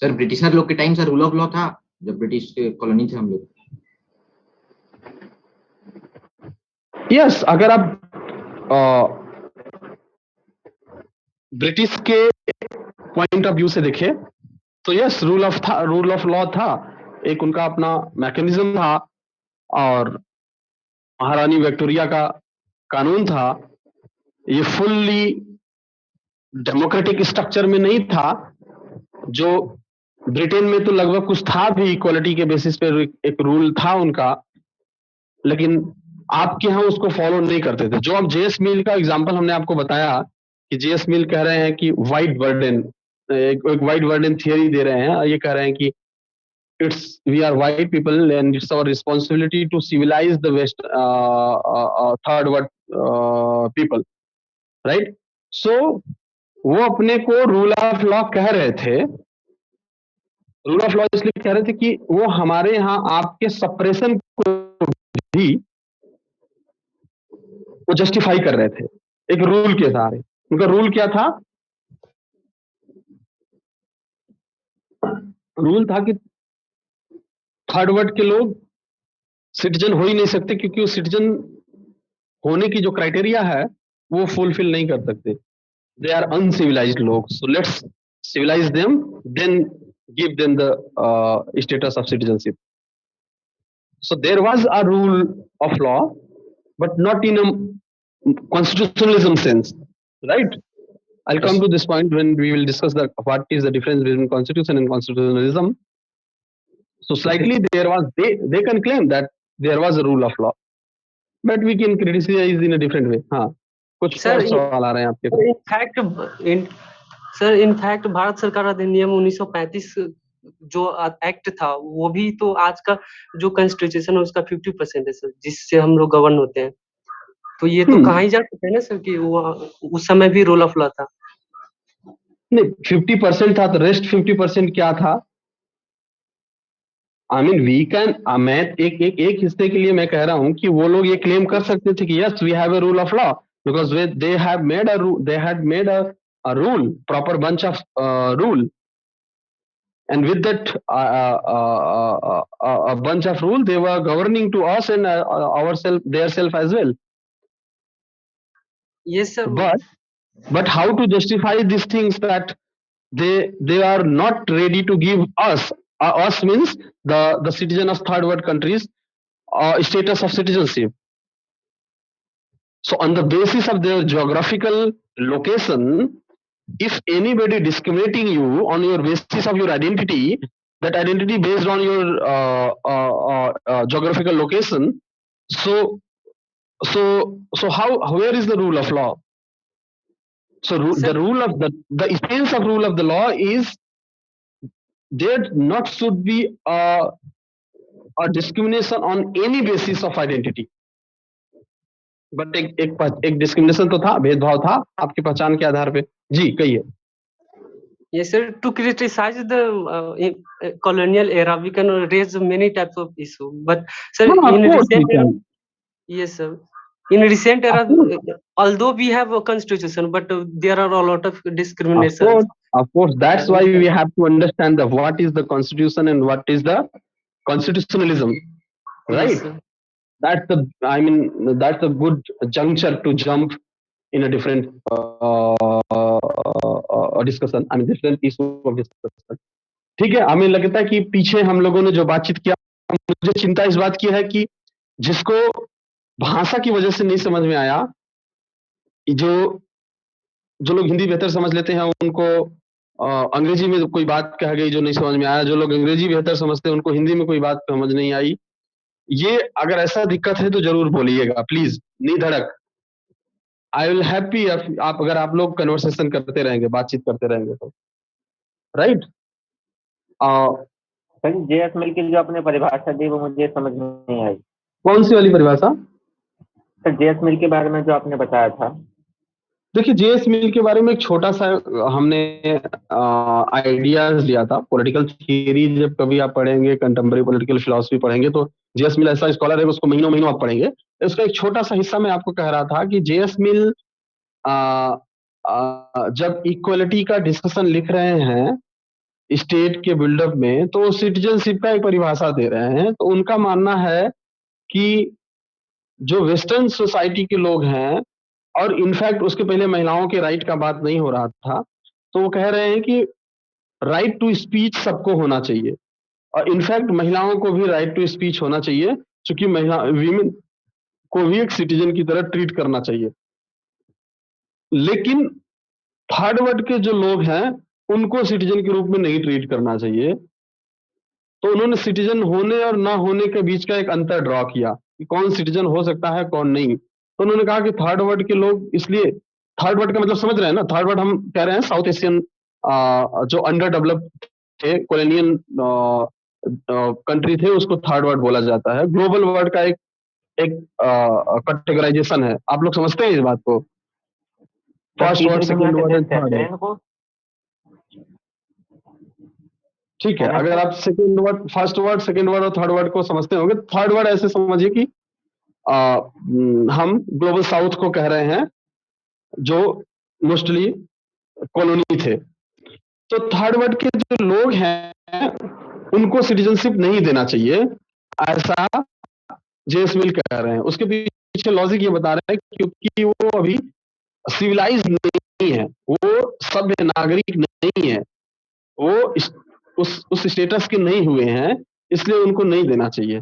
Sir britisher लोग के time sir rule of law था, जब ब्रिटिश कॉलोनी थे हम लोग। यस, अगर आप ब्रिटिश के पॉइंट ऑफ व्यू से देखें तो यस, रूल ऑफ लॉ था, एक उनका अपना मैकेनिज्म था, और महारानी विक्टोरिया का कानून था। ये फुल्ली डेमोक्रेटिक स्ट्रक्चर में नहीं था, जो ब्रिटेन में तो लगभग कुछ था भी, इक्वालिटी के बेसिस पे एक रूल था उनका, लेकिन आपके यहाँ उसको फॉलो नहीं करते थे। जो अब जेएस मिल का एग्जांपल हमने आपको बताया कि जेएस मिल कह रहे हैं कि वाइट बर्डन, एक वाइट बर्डन थियरी दे रहे हैं, ये कह रहे हैं कि it's we are white people and it's our responsibility to civilize the west third world people, right? So वो अपने को रूल ऑफ लॉ कह रहे थे। रूल ऑफ लॉ इसलिए कह रहे थे कि वो हमारे यहाँ आपके सप्रेशन को भी वो जस्टिफाई कर रहे थे एक रूल के सहारे। उनका रूल क्या था? रूल था कि थर्ड वर्ल्ड के लोग सिटीजन हो ही नहीं सकते, क्योंकि वो सिटीजन होने की जो क्राइटेरिया है वो फुलफिल नहीं कर सकते। दे आर अनसिविलाइज्ड लोग, so let's civilise them, then give them the status of citizenship. So there was a rule of law, but not in a constitutionalism sense, right? I'll come to this point when we will discuss what is the difference between constitution and constitutionalism. So slightly there was, they can claim that there was a rule of law, but we can criticize in a different way. हाँ, कुछ sir और सवाल आ रहे हैं आपके? In fact Bharat सरकार अधिनियम 1935 जो एक्ट था, वो भी तो आज का जो कॉन्स्टिट्यूशन है उसका 50% है सर, जिससे हम लोग गवर्न होते हैं। तो ये तो कहा ही जा सकता है ना सर कि वो उस समय भी रूल ऑफ लॉ था। नहीं, 50% था, तो रेस्ट 50% क्या था? आई मीन वी कैन, मैं एक हिस्से के लिए मैं कह रहा हूं कि वो लोग ये क्लेम कर सकते थे कि yes we have a rule of law, because they have made a they had made a rule, proper bunch of rule, and with that a bunch of rule they were governing to us and ourselves, their self as well. Yes sir. But how to justify these things that they are not ready to give us, us means the citizen of third world countries, status of citizenship. So on the basis of their geographical location, if anybody discriminating you on your basis of your identity, that identity based on your geographical location, so how, where is the rule of law? So the rule of the essence of rule of the law is there not should be a discrimination on any basis of identity. But एक discrimination तो था, भेदभाव था आपकी पहचान के आधार पे। जी कहिए। Yes, sir. To criticize the colonial era, we can raise many types of issue. But sir, हाँ, in of course we recent era, can. yes, sir. In recent era, Of course. although we have a constitution, but there are a lot of Of discriminations. course, of course. That's why we have to understand the what is the constitution and what is the constitutionalism, Yes, right? sir. That's the, I mean, that's a good juncture to jump in a different discussion. I mean, different issue of discussion. ठीक है, हमें लगता है कि पीछे हम लोगों ने जो बातचीत किया, मुझे चिंता इस बात की है कि जिसको भाषा की वजह से नहीं समझ में आया, जो जो लोग हिंदी बेहतर समझ लेते हैं उनको अंग्रेजी में कोई बात कह गई जो नहीं समझ में आया, जो लोग अंग्रेजी बेहतर समझते हैं उनको हिंदी में कोई बात समझ नहीं आई। ये अगर ऐसा दिक्कत है तो जरूर बोलिएगा प्लीज, निधड़क। आई विल हैप्पी आप अगर आप लोग कन्वर्सेशन करते रहेंगे, बातचीत करते रहेंगे तो, राइट। सर जेएस मिल की जो आपने परिभाषा दी वो मुझे समझ में नहीं आई। कौन सी वाली परिभाषा? सर जेएस मिल के बारे में जो आपने बताया था। देखिए, जेएस मिल के बारे में एक छोटा सा हमने आइडियाज लिया था। पॉलिटिकल थियरी जब कभी आप पढ़ेंगे, कंटेम्प्रेरी पॉलिटिकल फिलोसफी पढ़ेंगे तो जेएस मिल ऐसा स्कॉलर है, उसको महीनों महीनों आप पढ़ेंगे। उसका एक छोटा सा हिस्सा मैं आपको कह रहा था कि जेएस मिल जब इक्वलिटी का डिस्कशन लिख रहे हैं स्टेट के बिल्डअप में, तो सिटीजनशिप का एक परिभाषा दे रहे हैं। तो उनका मानना है कि जो वेस्टर्न सोसाइटी के लोग हैं, और इनफैक्ट उसके पहले महिलाओं के राइट का बात नहीं हो रहा था, तो वो कह रहे हैं कि राइट टू स्पीच सबको होना चाहिए, और इनफैक्ट महिलाओं को भी राइट टू स्पीच होना चाहिए, क्योंकि महिला वीमेन को भी एक सिटीजन की तरह ट्रीट करना चाहिए। लेकिन थर्ड वर्ल्ड के जो लोग हैं उनको सिटीजन के रूप में नहीं ट्रीट करना चाहिए। तो उन्होंने सिटीजन होने और ना होने के बीच का एक अंतर ड्रॉ किया कि कौन सिटीजन हो सकता है कौन नहीं। तो उन्होंने कहा कि थर्ड वर्ल्ड के लोग, इसलिए थर्ड वर्ल्ड का मतलब समझ रहे हैं ना, थर्ड वर्ल्ड हम कह रहे हैं साउथ एशियन जो अंडर डेवलप्ड थे, कॉलोनियल कंट्री थे, उसको थर्ड वर्ल्ड बोला जाता है। ग्लोबल वर्ल्ड का एक एक कैटेगराइजेशन है। आप लोग समझते हैं इस बात को? First world, second world and third world. ठीक है, अगर आप second word, first word, second word और थर्ड वर्ड को समझते होंगे, थर्ड वर्ड ऐसे समझिए कि हम ग्लोबल साउथ को कह रहे हैं जो मोस्टली कॉलोनी थे। तो थर्ड वर्ड के जो लोग हैं उनको सिटीजनशिप नहीं देना चाहिए, ऐसा जेएस मिल कह रहे हैं। उसके पीछे लॉजिक ये बता रहे हैं क्योंकि वो अभी सिविलाइज नहीं है, वो सभ्य नागरिक नहीं है, वो उस स्टेटस के नहीं हुए हैं, इसलिए उनको नहीं देना चाहिए।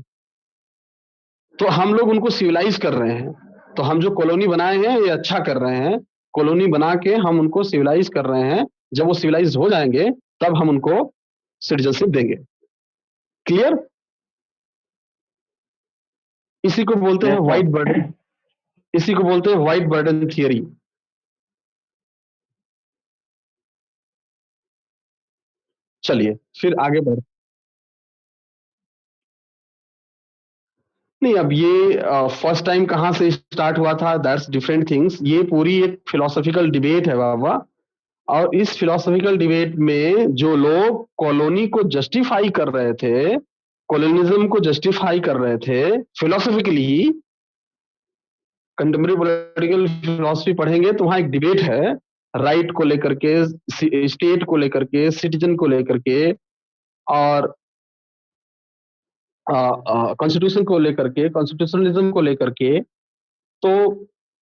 तो हम लोग उनको सिविलाइज कर रहे हैं। तो हम जो कॉलोनी बनाए हैं ये अच्छा कर रहे हैं, कॉलोनी बना के हम उनको सिविलाइज कर रहे हैं। जब वो सिविलाइज हो जाएंगे तब हम उनको सिटीजनशिप देंगे। क्लियर? इसी को बोलते हैं व्हाइट बर्डन, इसी को बोलते हैं व्हाइट बर्डन थियरी। चलिए फिर आगे बढ़। नहीं, अब ये फर्स्ट टाइम कहाँ से स्टार्ट हुआ था, दैट्स डिफरेंट थिंग्स। ये पूरी एक फिलोसॉफिकल डिबेट है बाबा, और इस फिलोसॉफिकल डिबेट में जो लोग कॉलोनी को जस्टिफाई कर रहे थे, कॉलोनिज्म को जस्टिफाई कर रहे थे फिलोसॉफिकली, कंटेम्प्रेरी पॉलिटिकल फिलोसफी पढ़ेंगे तो वहां एक डिबेट है राइट को लेकर के, स्टेट को लेकर के, सिटीजन को लेकर के, और कॉन्स्टिट्यूशन को लेकर के, कॉन्स्टिट्यूशनलिज्म को लेकर के। तो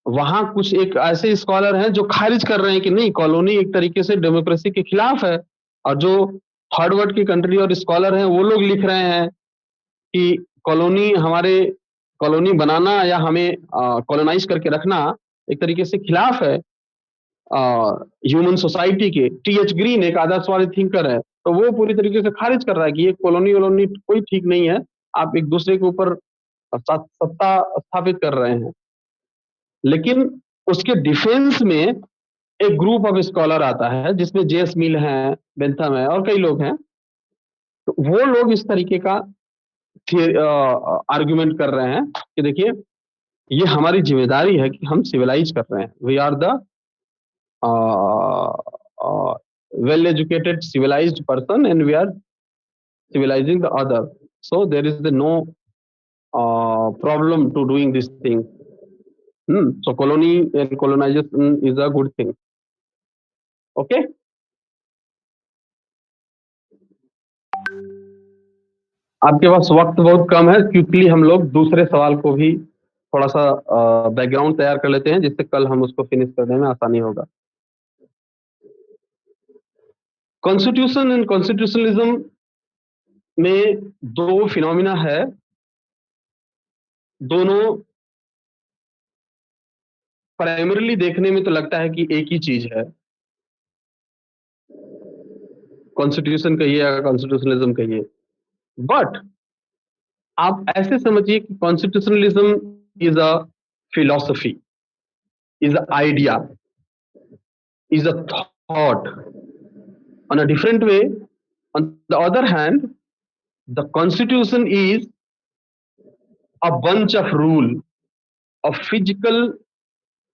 वहां कुछ एक ऐसे स्कॉलर हैं जो खारिज कर रहे हैं कि नहीं, कॉलोनी एक तरीके से डेमोक्रेसी के खिलाफ है, और जो थर्ड वर्ल्ड की कंट्री और स्कॉलर हैं वो लोग लिख रहे हैं कि कॉलोनी हमारे, कॉलोनी बनाना या हमें कॉलोनाइज करके रखना एक तरीके से खिलाफ है ह्यूमन सोसाइटी के। टीएच ग्रीन एक आदर्शवादी थिंकर है, तो वो पूरी तरीके से खारिज कर रहा है कि ये कॉलोनी वोलोनी कोई ठीक नहीं है, आप एक दूसरे के ऊपर सत्ता स्थापित कर रहे हैं। लेकिन उसके डिफेंस में एक ग्रुप ऑफ स्कॉलर आता है जिसमें जेएस मिल है, बेंथम है और कई लोग हैं। तो वो लोग इस तरीके का आर्गुमेंट कर रहे हैं कि देखिए ये हमारी जिम्मेदारी है कि हम सिविलाइज कर रहे हैं. We are the well educated civilized person and we are civilizing the other. So there is the no problem to doing this thing. So colony and colonization is a good thing. Okay. आपके पास वक्त बहुत कम है, quickly हम लोग दूसरे सवाल को भी थोड़ा सा बैकग्राउंड तैयार कर लेते हैं, जिससे कल हम उसको फिनिश करने में आसानी होगा. कॉन्स्टिट्यूशन एंड कॉन्स्टिट्यूशनलिज्म में दो फिनोमिना है, दोनों प्राइमरीली देखने में तो लगता है कि एक ही चीज है, कॉन्स्टिट्यूशन कहिए या कॉन्स्टिट्यूशनलिज्म कहिए, बट आप ऐसे समझिए कि constitutionalism is a philosophy, is a idea, is a thought. On a different way, on the other hand, the constitution is a bunch of rule, a physical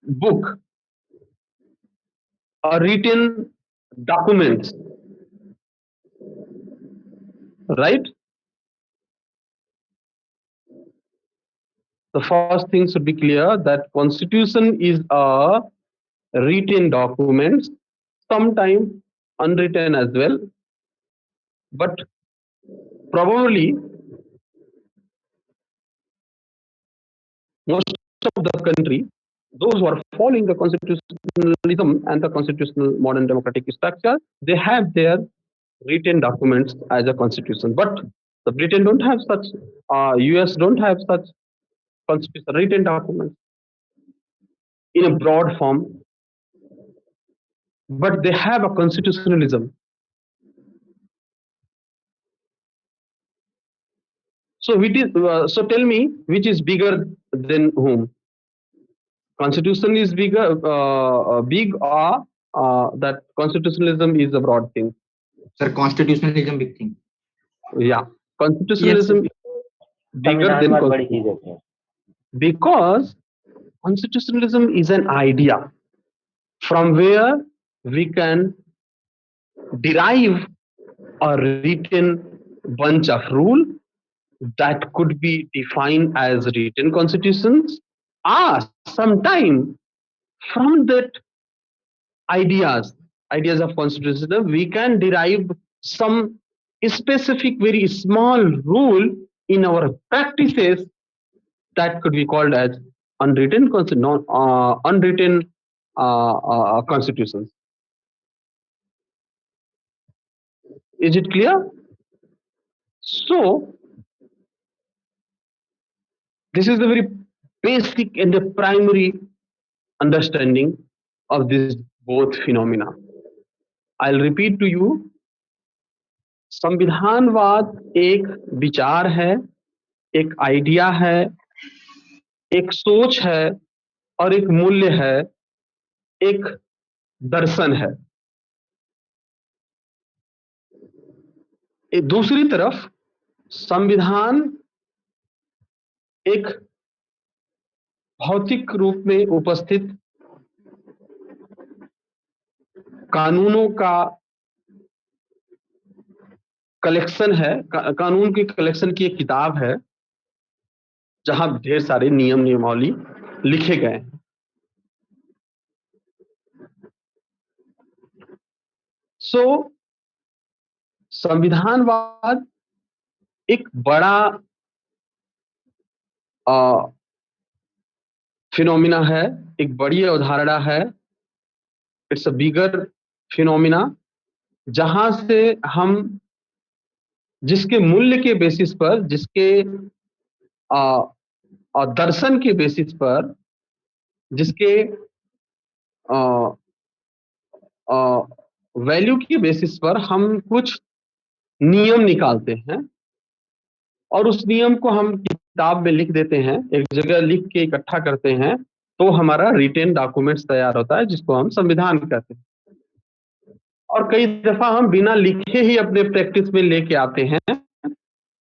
book, a written documents, right? The first thing should be clear that constitution is a written document, sometimes unwritten as well, but probably most of the country, those who are following the constitutionalism and the constitutional modern democratic structure, they have their written documents as a constitution. But the Britain don't have such, US don't have such constitution written documents in a broad form, but they have a constitutionalism. So so tell me, which is bigger than whom? Constitution is bigger, big, or that constitutionalism is a broad thing? Sir, constitutionalism big thing. Yeah, constitutionalism is bigger than constitution. Because constitutionalism is an idea from where we can derive a written bunch of rule that could be defined as written constitutions, or sometime from that ideas of constitution we can derive some specific very small rule in our practices that could be called as unwritten constitutions. Is it clear? So this is the very basic and the primary understanding of these both phenomena. I'll repeat to you. संविधानवाद एक विचार है, एक idea है, एक सोच है और एक मूल्य है, एक दर्शन है. दूसरी तरफ संविधान एक भौतिक रूप में उपस्थित कानूनों का कलेक्शन है, कानून की कलेक्शन की एक किताब है जहां ढेर सारे नियम नियमावली लिखे गए हैं. सो संविधानवाद एक बड़ा फिनोमिना है, एक बड़ी अवधारणा है. इट्स अ बिगर फिनोमिना जहां से हम जिसके मूल्य के बेसिस पर, जिसके दर्शन के बेसिस पर, जिसके वैल्यू के बेसिस पर हम कुछ नियम निकालते हैं और उस नियम को हम किताब में लिख देते हैं, एक जगह लिख के इकट्ठा करते हैं, तो हमारा रिटेन डॉक्यूमेंट्स तैयार होता है जिसको हम संविधान कहते हैं. और कई दफा हम बिना लिखे ही अपने प्रैक्टिस में लेके आते हैं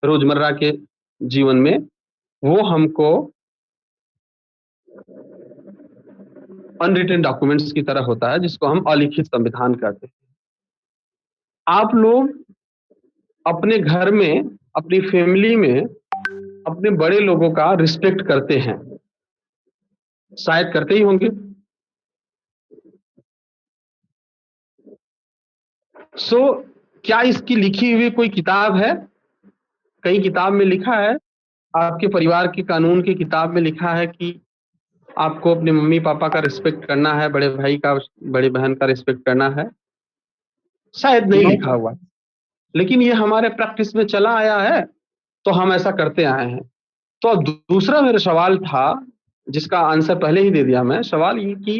रोजमर्रा के जीवन में, वो हमको अनरिटन डॉक्यूमेंट्स की तरह होता है, जिसको हम अलिखित संविधान कहते हैं। आप लोग अपने घर में, अपनी फैमिली में अपने बड़े लोगों का रिस्पेक्ट करते हैं, शायद करते ही होंगे। सो क्या इसकी लिखी हुई कोई किताब है? कहीं किताब में लिखा है, आपके परिवार की कानून की किताब में लिखा है कि आपको अपने मम्मी पापा का रिस्पेक्ट करना है, बड़े भाई का, बड़ी बहन का रिस्पेक्ट करना है? शायद नहीं लिखा हुआ, लेकिन ये हमारे प्रैक्टिस में चला आया है, तो हम ऐसा करते आए हैं। तो अब दूसरा मेरा सवाल था, जिसका आंसर पहले ही दे दिया मैं। सवाल ये कि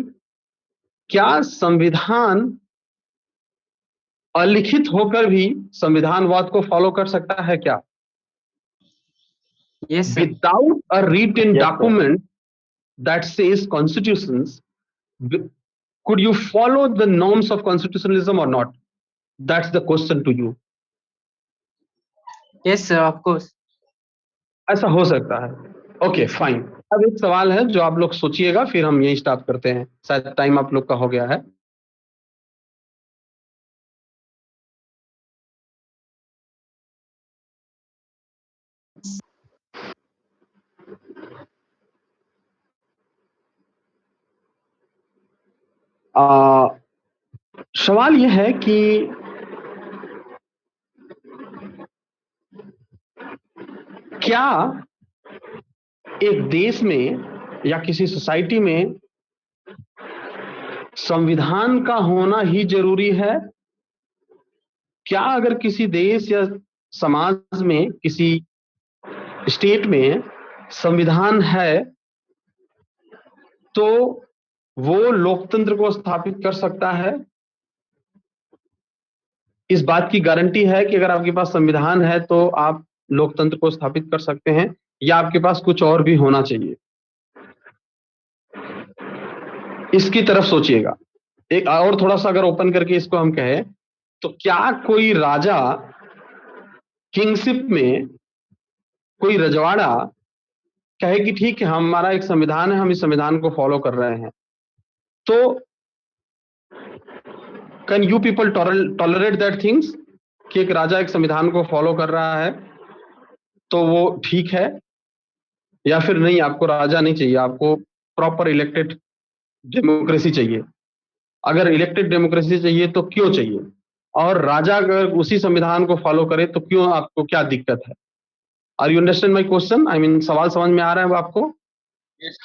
क्या संविधान अलिखित होकर भी संविधानवाद को फॉलो कर सकता है क्या? Yes sir. Without a written Yes, sir. Document that says constitutions, could you follow the norms of constitutionalism or not? That's the question to you. Yes sir, of course. ऐसा हो सकता है? Okay fine. अब एक सवाल है जो आप लोग सोचिएगा, फिर हम यही स्टार्ट करते हैं, शायद टाइम आप लोग का हो गया है। सवाल यह है कि क्या एक देश में या किसी सोसाइटी में संविधान का होना ही जरूरी है? क्या अगर किसी देश या समाज में, किसी स्टेट में संविधान है, तो वो लोकतंत्र को स्थापित कर सकता है? इस बात की गारंटी है कि अगर आपके पास संविधान है तो आप लोकतंत्र को स्थापित कर सकते हैं, या आपके पास कुछ और भी होना चाहिए? इसकी तरफ सोचिएगा। एक और थोड़ा सा अगर ओपन करके इसको हम कहें, तो क्या कोई राजा किंगशिप में, कोई रजवाड़ा कहे कि ठीक है, हमारा एक संविधान है, हम इस संविधान को फॉलो कर रहे हैं, तो can you people tolerate that things कि एक राजा एक संविधान को फॉलो कर रहा है तो वो ठीक है? या फिर नहीं, आपको राजा नहीं चाहिए, आपको प्रॉपर इलेक्टेड डेमोक्रेसी चाहिए? अगर इलेक्टेड डेमोक्रेसी चाहिए तो क्यों चाहिए? और राजा अगर उसी संविधान को फॉलो करे तो क्यों, आपको क्या दिक्कत है? Are you understand my question? I mean, सवाल समझ में आ रहा है वो आपको? इस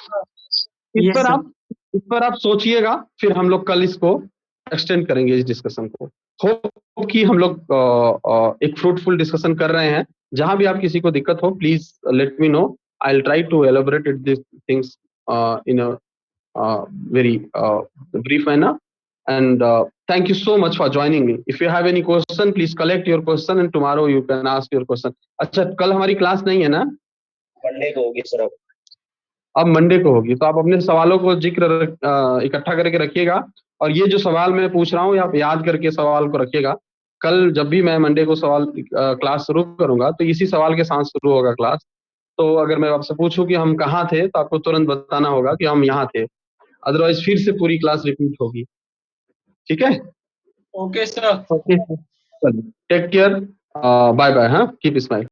Yes, पर sir. आप इस पर आप सोचिएगा, फिर हम लोग कल इसको एक्सटेंड करेंगे, इस डिस्कशन को। होप कि हम लोग एक फ्रूटफुल डिस्कशन कर रहे हैं। जहां भी आप किसी को दिक्कत हो, please let me know. I will try to elaborate this things in a very brief manner. And thank you so much for joining me. If you have any question, please collect your question and tomorrow you can ask your question. अच्छा, कल हमारी class नहीं है ना? Monday को होगी sir. अब Monday को होगी, तो आप अपने सवालों को इकट्ठा करके रखिएगा, और ये जो सवाल मैं पूछ रहा हूँ, आप याद करके सवाल को रखिएगा। कल जब भी मैं मंडे को क्लास शुरू करूंगा, तो इसी सवाल के साथ शुरू होगा क्लास। तो अगर मैं आपसे पूछूं कि हम कहाँ थे, तो आपको तुरंत बताना होगा कि हम यहाँ थे, अदरवाइज फिर से पूरी क्लास रिपीट होगी। ठीक है? Okay sir. Okay sir. Take care, bye bye. हाँ, कीप स्माइल।